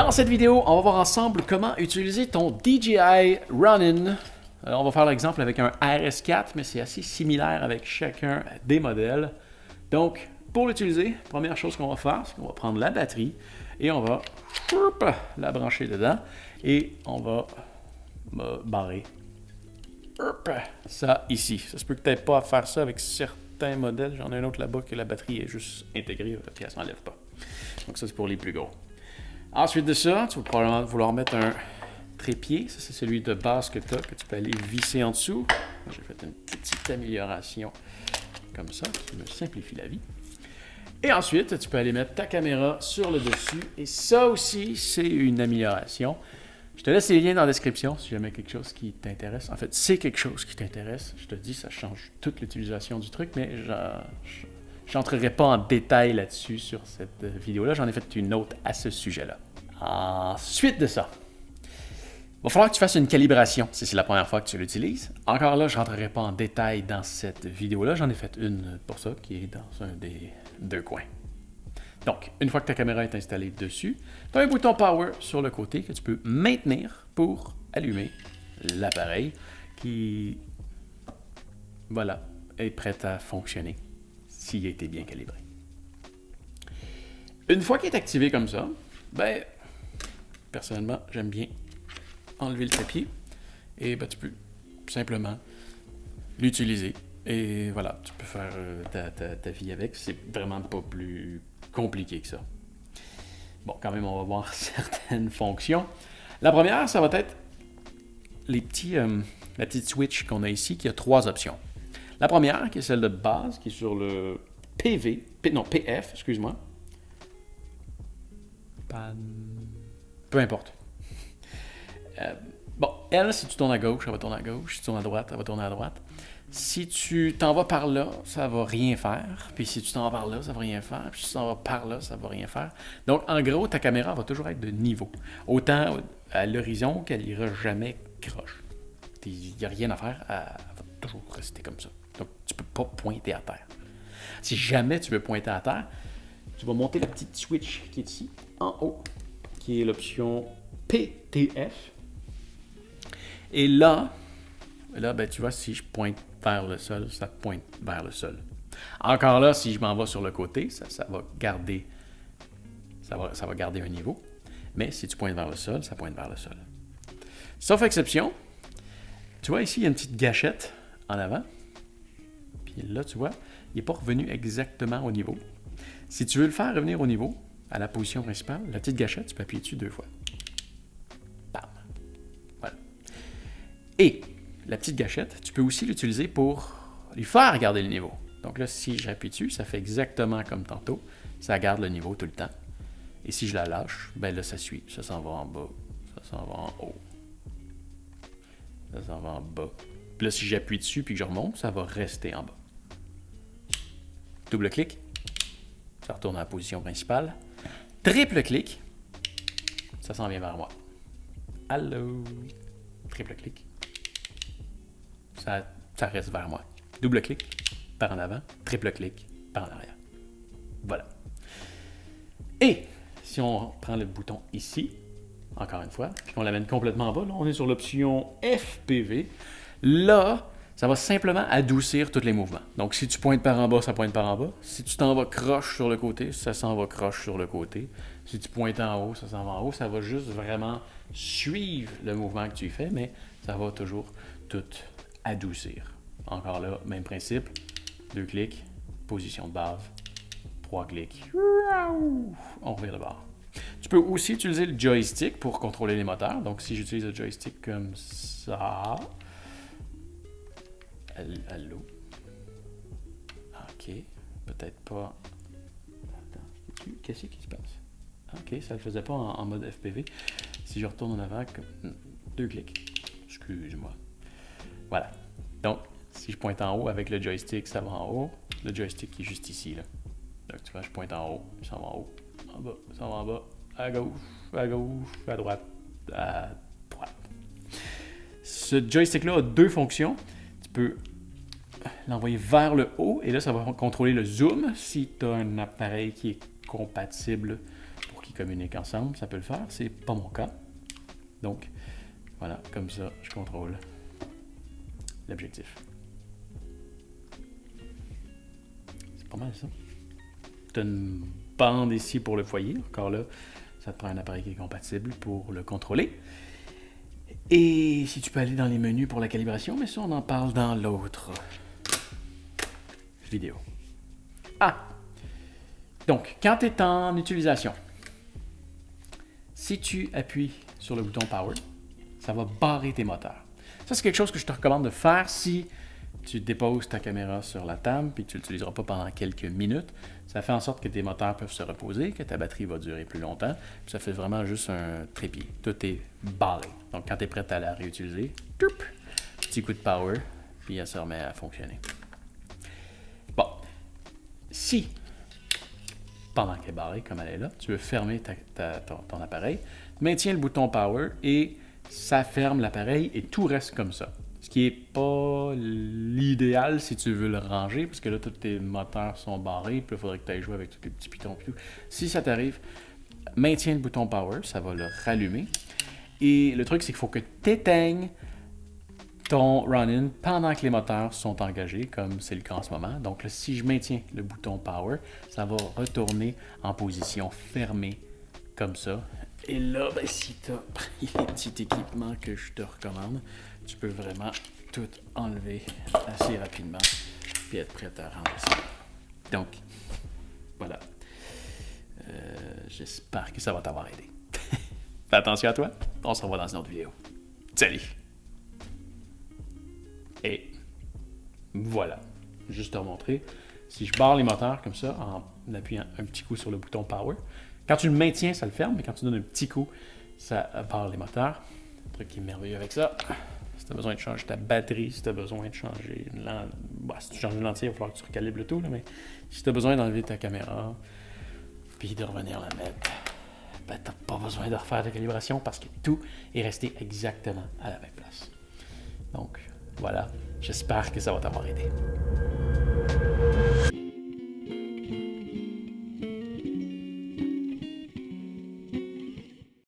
Dans cette vidéo, on va voir ensemble comment utiliser ton DJI Ronin. On va faire l'exemple avec un RS4, mais c'est assez similaire avec chacun des modèles. Donc, pour l'utiliser, première chose qu'on va faire, c'est qu'on va prendre la batterie et on va la brancher dedans et on va barrer ça ici. Ça se peut peut-être pas faire ça avec certains modèles. J'en ai un autre là-bas que la batterie est juste intégrée et elle ne s'enlève pas. Donc ça, c'est pour les plus gros. Ensuite de ça, tu vas probablement vouloir mettre un trépied. Ça, c'est celui de base que tu as, que tu peux aller visser en dessous. J'ai fait une petite amélioration comme ça, qui me simplifie la vie. Et ensuite, tu peux aller mettre ta caméra sur le dessus. Et ça aussi, c'est une amélioration. Je te laisse les liens dans la description si jamais quelque chose qui t'intéresse. En fait, c'est quelque chose qui t'intéresse. Je te dis, ça change toute l'utilisation du truc, mais je n'entrerai pas en détail là-dessus sur cette vidéo-là. J'en ai fait une autre à ce sujet-là. Ensuite de ça, il va falloir que tu fasses une calibration si c'est la première fois que tu l'utilises. Encore là, je ne rentrerai pas en détail dans cette vidéo-là. J'en ai fait une pour ça qui est dans un des deux coins. Donc, une fois que ta caméra est installée dessus, tu as un bouton Power sur le côté que tu peux maintenir pour allumer l'appareil qui, voilà, est prêt à fonctionner s'il a été bien calibré. Une fois qu'il est activé comme ça, ben, personnellement, j'aime bien enlever le trépied et ben, tu peux simplement l'utiliser. Et voilà, tu peux faire ta vie avec. C'est vraiment pas plus compliqué que ça. Bon, quand même, on va voir certaines fonctions. La première, ça va être la petite switch qu'on a ici, qui a trois options. La première, qui est celle de base, qui est sur le PF, excuse-moi. Peu importe. Bon, elle, si tu tournes à gauche, elle va tourner à gauche. Si tu tournes à droite, elle va tourner à droite. Si tu t'en vas par là, ça va rien faire. Puis si tu t'en vas par là, ça va rien faire. Puis si tu t'en vas par là, ça va rien faire. Donc, en gros, ta caméra va toujours être de niveau. Autant à l'horizon qu'elle ira jamais croche. Il n'y a rien à faire, elle va toujours rester comme ça. Donc, tu ne peux pas pointer à terre. Si jamais tu veux pointer à terre, tu vas monter la petite switch qui est ici, en haut, qui est l'option PTF. Et là, ben, tu vois, si je pointe vers le sol, ça pointe vers le sol. Encore là, si je m'en vais sur le côté, ça va garder un niveau. Mais si tu pointes vers le sol, ça pointe vers le sol. Sauf exception, tu vois ici, il y a une petite gâchette en avant. Puis là, tu vois, il n'est pas revenu exactement au niveau. Si tu veux le faire revenir au niveau, à la position principale, la petite gâchette, tu peux appuyer dessus 2 fois. Bam! Voilà. Et la petite gâchette, tu peux aussi l'utiliser pour lui faire garder le niveau. Donc là, si j'appuie dessus, ça fait exactement comme tantôt. Ça garde le niveau tout le temps. Et si je la lâche, ben là, ça suit. Ça s'en va en bas. Ça s'en va en haut. Ça s'en va en bas. Puis là, si j'appuie dessus puis que je remonte, ça va rester en bas. Double clic. Ça retourne à la position principale. Triple clic. Ça s'en vient vers moi. Allô? Triple clic. Ça reste vers moi. Double clic, par en avant. Triple clic, par en arrière. Voilà. Et si on prend le bouton ici, encore une fois, puis qu'on l'amène complètement en bas, là, on est sur l'option FPV. Là, ça va simplement adoucir tous les mouvements. Donc, si tu pointes par en bas, ça pointe par en bas. Si tu t'en vas croche sur le côté, ça s'en va croche sur le côté. Si tu pointes en haut, ça s'en va en haut. Ça va juste vraiment suivre le mouvement que tu fais, mais ça va toujours tout adoucir. Encore là, même principe. 2 clics, position de base. 3 clics. On revient de bord. Tu peux aussi utiliser le joystick pour contrôler les moteurs. Donc, si j'utilise le joystick comme ça... Allô? OK. Peut-être pas... Attends, qu'est-ce qui se passe? OK, ça ne le faisait pas en mode FPV. Si je retourne en avant, 2 clics. Excuse-moi. Voilà. Donc, si je pointe en haut avec le joystick, ça va en haut. Le joystick qui est juste ici, là. Donc, tu vois, je pointe en haut, ça va en haut. En bas, ça va en bas. À gauche, à droite, à droite. Ce joystick-là a 2 fonctions. Tu peux l'envoyer vers le haut et là, ça va contrôler le zoom si tu as un appareil qui est compatible pour qu'il communiquent ensemble, ça peut le faire. C'est pas mon cas. Donc, voilà, comme ça, je contrôle l'objectif. C'est pas mal ça. Tu as une bande ici pour le foyer. Encore là, ça te prend un appareil qui est compatible pour le contrôler. Et si tu peux aller dans les menus pour la calibration, mais ça, on en parle dans l'autre vidéo. Ah! Donc, quand tu es en utilisation, si tu appuies sur le bouton Power, ça va barrer tes moteurs. Ça, c'est quelque chose que je te recommande de faire si tu déposes ta caméra sur la table et que tu ne l'utiliseras pas pendant quelques minutes. Ça fait en sorte que tes moteurs peuvent se reposer, que ta batterie va durer plus longtemps. Puis ça fait vraiment juste un trépied. Tout est barré. Donc, quand tu es prêt à la réutiliser, petit coup de power, puis elle se remet à fonctionner. Bon. Si, pendant qu'elle est barrée, comme elle est là, tu veux fermer ton appareil, maintiens le bouton power et ça ferme l'appareil et tout reste comme ça. Ce qui n'est pas l'idéal si tu veux le ranger, parce que là, tous tes moteurs sont barrés, puis il faudrait que tu ailles jouer avec tous les petits pitons et tout. Si ça t'arrive, maintiens le bouton Power, ça va le rallumer. Et le truc, c'est qu'il faut que tu éteignes ton run-in pendant que les moteurs sont engagés, comme c'est le cas en ce moment. Donc là, si je maintiens le bouton Power, ça va retourner en position fermée, comme ça. Et là, ben, si tu as pris les petits équipements que je te recommande, tu peux vraiment tout enlever assez rapidement puis être prêt à rendre ça. Donc, voilà. J'espère que ça va t'avoir aidé. Fais attention à toi. On se revoit dans une autre vidéo. Salut! Et voilà. Juste te remontrer. Si je barre les moteurs comme ça, en appuyant un petit coup sur le bouton Power, quand tu le maintiens, ça le ferme, mais quand tu donnes un petit coup, ça barre les moteurs. Un truc qui est merveilleux avec ça. Si tu as besoin de changer ta batterie, si tu as besoin de changer une lentille, si tu changes une lentille, il va falloir que tu recalibres le tout, là, mais si tu as besoin d'enlever ta caméra, puis de revenir la mettre, ben, tu n'as pas besoin de refaire de calibration parce que tout est resté exactement à la même place. Donc, voilà. J'espère que ça va t'avoir aidé.